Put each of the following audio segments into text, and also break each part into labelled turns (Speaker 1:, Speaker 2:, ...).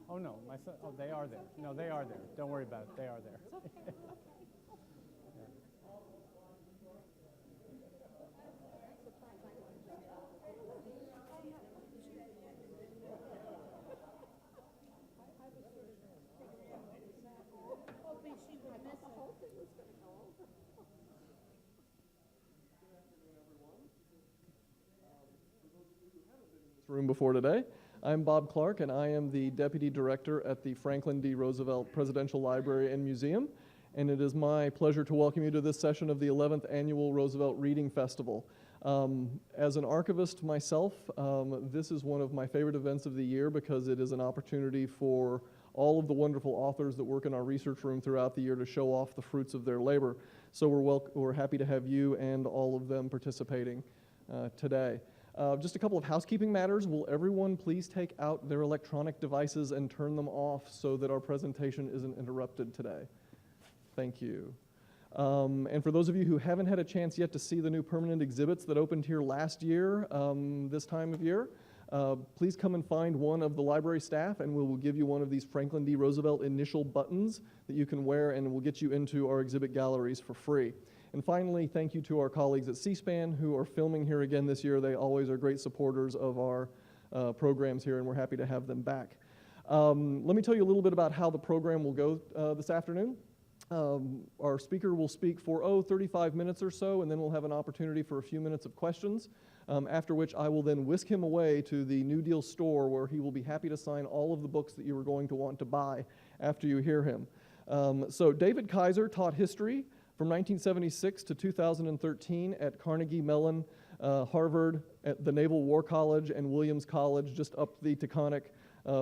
Speaker 1: Oh, no, my son, oh, they are there. No, they are there. Don't worry about it. They are there.
Speaker 2: Room before today. I'm Bob Clark, and I am the Deputy Director at the Franklin D. Roosevelt Presidential Library and Museum, and it is my pleasure to welcome you to this session of the 11th Annual Roosevelt Reading Festival. As an archivist myself, this is one of my favorite events of the year because it is an opportunity for all of the wonderful authors that work in our research room throughout the year to show off the fruits of their labor. So we're happy to have you and all of them participating today. Just a couple of housekeeping matters. Will everyone please take out their electronic devices and turn them off so that our presentation isn't interrupted today? Thank you. And for those of you who haven't had a chance yet to see the new permanent exhibits that opened here last year, this time of year, please come and find one of the library staff, and we will give you one of these Franklin D. Roosevelt initial buttons that you can wear, and we'll get you into our exhibit galleries for free. And finally, thank you to our colleagues at C-SPAN who are filming here again this year. They always are great supporters of our programs here, and we're happy to have them back. Let me tell you a little bit about how the program will go this afternoon. Our speaker will speak for, 35 minutes or so, and then we'll have an opportunity for a few minutes of questions, after which I will then whisk him away to the New Deal store where he will be happy to sign all of the books that you are going to want to buy after you hear him. So David Kaiser taught history from 1976 to 2013 at Carnegie Mellon, Harvard, at the Naval War College, and Williams College just up the Taconic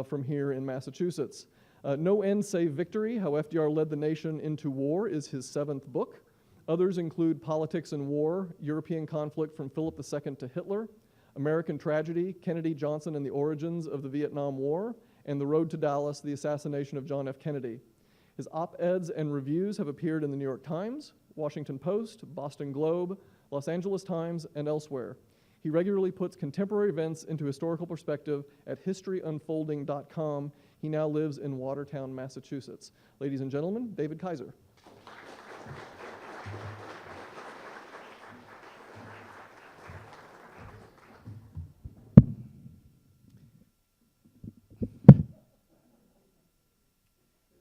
Speaker 2: from here in Massachusetts. No End Save Victory, How FDR Led the Nation into War is his 7th book. Others include Politics and War, European Conflict from Philip II to Hitler, American Tragedy, Kennedy, Johnson, and the Origins of the Vietnam War, and The Road to Dallas, The Assassination of John F. Kennedy. His op-eds and reviews have appeared in the New York Times, Washington Post, Boston Globe, Los Angeles Times, and elsewhere. He regularly puts contemporary events into historical perspective at historyunfolding.com. He now lives in Watertown, Massachusetts. Ladies and gentlemen, David Kaiser.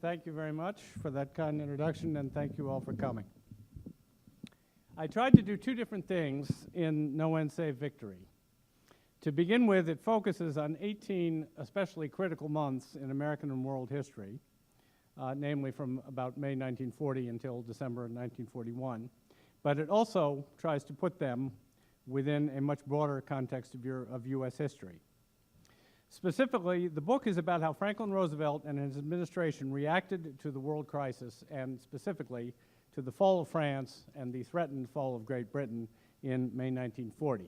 Speaker 1: Thank you very much for that kind introduction, and thank you all for coming. I tried to do two different things in No End Save Victory. To begin with, it focuses on 18 especially critical months in American and world history, namely from about May 1940 until December 1941. But it also tries to put them within a much broader context of U.S. history. Specifically, the book is about how Franklin Roosevelt and his administration reacted to the world crisis, and specifically to the fall of France and the threatened fall of Great Britain in May 1940.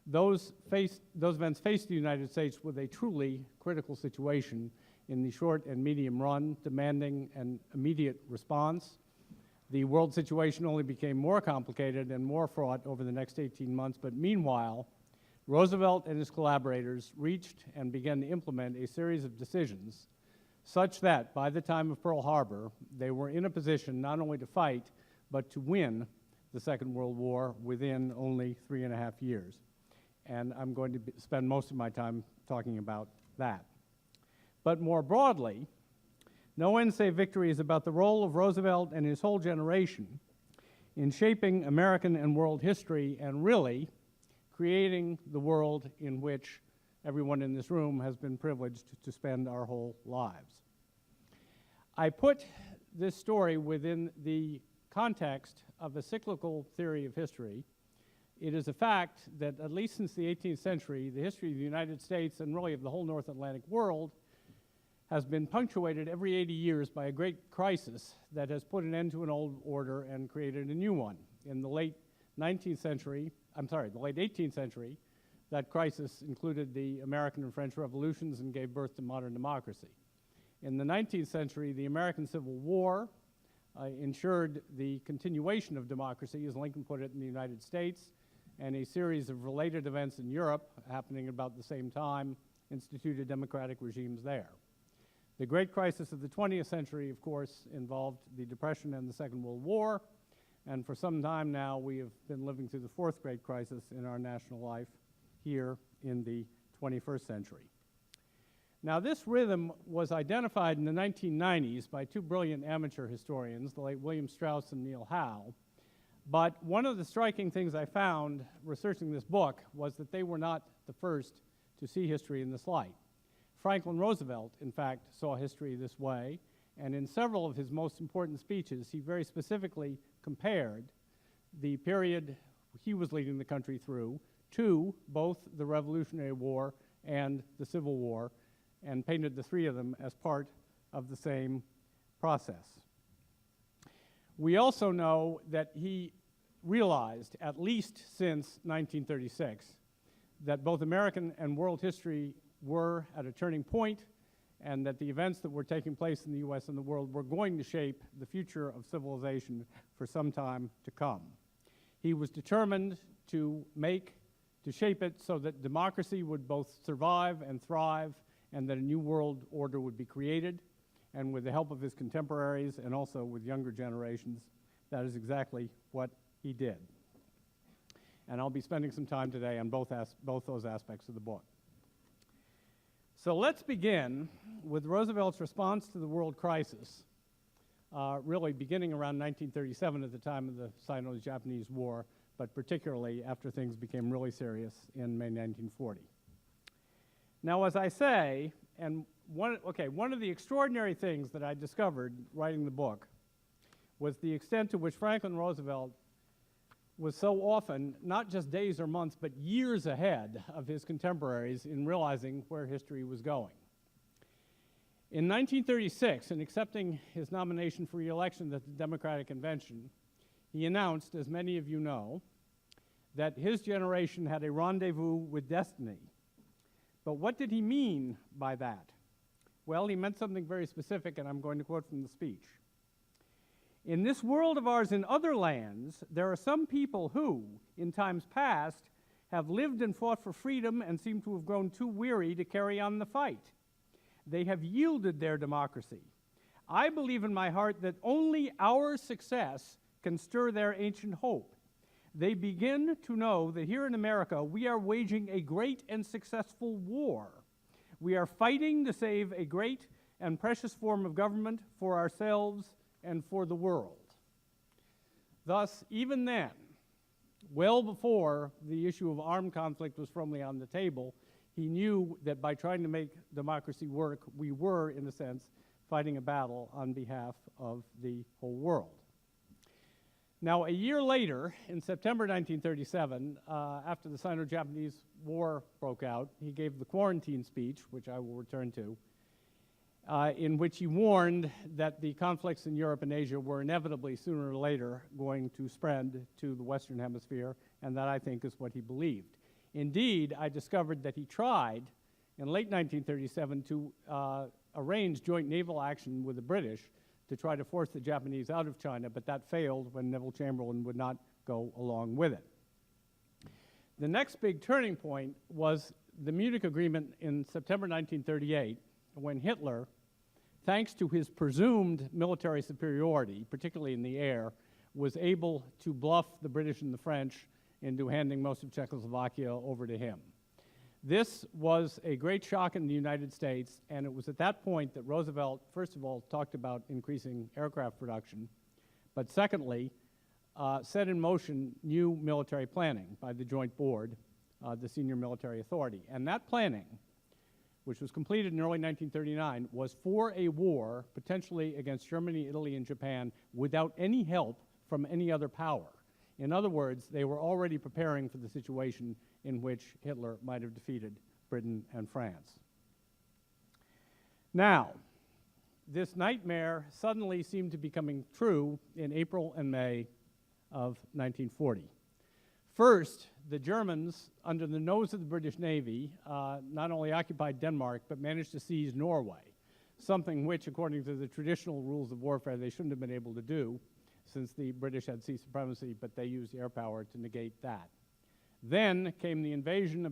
Speaker 1: Those events faced the United States with a truly critical situation in the short and medium run, demanding an immediate response. The world situation only became more complicated and more fraught over the next 18 months, but meanwhile, Roosevelt and his collaborators reached and began to implement a series of decisions such that by the time of Pearl Harbor, they were in a position not only to fight, but to win the Second World War within only 3.5 years. And I'm going to spend most of my time talking about that. But more broadly, No End Save Victory is about the role of Roosevelt and his whole generation in shaping American and world history and really creating the world in which everyone in this room has been privileged to spend our whole lives. I put this story within the context of a cyclical theory of history. It is a fact that at least since the 18th century, the history of the United States and really of the whole North Atlantic world has been punctuated every 80 years by a great crisis that has put an end to an old order and created a new one. In the late 18th century, that crisis included the American and French revolutions and gave birth to modern democracy. In the 19th century, the American Civil War ensured the continuation of democracy, as Lincoln put it, in the United States, and a series of related events in Europe happening about the same time instituted democratic regimes there. The great crisis of the 20th century, of course, involved the Depression and the Second World War, and for some time now we have been living through the fourth great crisis in our national life here in the 21st century. Now, this rhythm was identified in the 1990s by two brilliant amateur historians, the late William Strauss and Neil Howe. But one of the striking things I found researching this book was that they were not the first to see history in this light. Franklin Roosevelt, in fact, saw history this way, and in several of his most important speeches, he very specifically compared the period he was leading the country through to both the Revolutionary War and the Civil War, and painted the three of them as part of the same process. We also know that he realized, at least since 1936, that both American and world history were at a turning point, and that the events that were taking place in the U.S. and the world were going to shape the future of civilization for some time to come. He was determined to shape it so that democracy would both survive and thrive, and that a new world order would be created. And with the help of his contemporaries and also with younger generations, that is exactly what he did. And I'll be spending some time today on both those aspects of the book. So let's begin with Roosevelt's response to the world crisis, really beginning around 1937 at the time of the Sino-Japanese War, but particularly after things became really serious in May 1940. Now, as I say, and one of the extraordinary things that I discovered writing the book was the extent to which Franklin Roosevelt was so often not just days or months, but years ahead of his contemporaries in realizing where history was going. In 1936, in accepting his nomination for re-election at the Democratic Convention, he announced, as many of you know, that his generation had a rendezvous with destiny. But what did he mean by that? Well, he meant something very specific, and I'm going to quote from the speech. In this world of ours in other lands, there are some people who, in times past, have lived and fought for freedom and seem to have grown too weary to carry on the fight. They have yielded their democracy. I believe in my heart that only our success can stir their ancient hope. They begin to know that here in America, we are waging a great and successful war. We are fighting to save a great and precious form of government for ourselves and for the world. Thus, even then, well before the issue of armed conflict was firmly on the table, he knew that by trying to make democracy work, we were, in a sense, fighting a battle on behalf of the whole world. Now, a year later, in September 1937, after the Sino-Japanese War broke out, he gave the quarantine speech, which I will return to, in which he warned that the conflicts in Europe and Asia were inevitably, sooner or later, going to spread to the Western Hemisphere, and that, I think, is what he believed. Indeed, I discovered that he tried, in late 1937, to arrange joint naval action with the British to try to force the Japanese out of China, but that failed when Neville Chamberlain would not go along with it. The next big turning point was the Munich Agreement in September 1938, when Hitler, thanks to his presumed military superiority, particularly in the air, was able to bluff the British and the French into handing most of Czechoslovakia over to him. This was a great shock in the United States, and it was at that point that Roosevelt, first of all, talked about increasing aircraft production, but secondly, set in motion new military planning by the Joint Board, the senior military authority. And that planning, which was completed in early 1939, was for a war potentially against Germany, Italy, and Japan without any help from any other power. In other words, they were already preparing for the situation in which Hitler might have defeated Britain and France. Now, this nightmare suddenly seemed to be coming true in April and May of 1940. First, the Germans, under the nose of the British Navy, not only occupied Denmark, but managed to seize Norway, something which, according to the traditional rules of warfare, they shouldn't have been able to do, since the British had sea supremacy, but they used air power to negate that. Then came the invasion of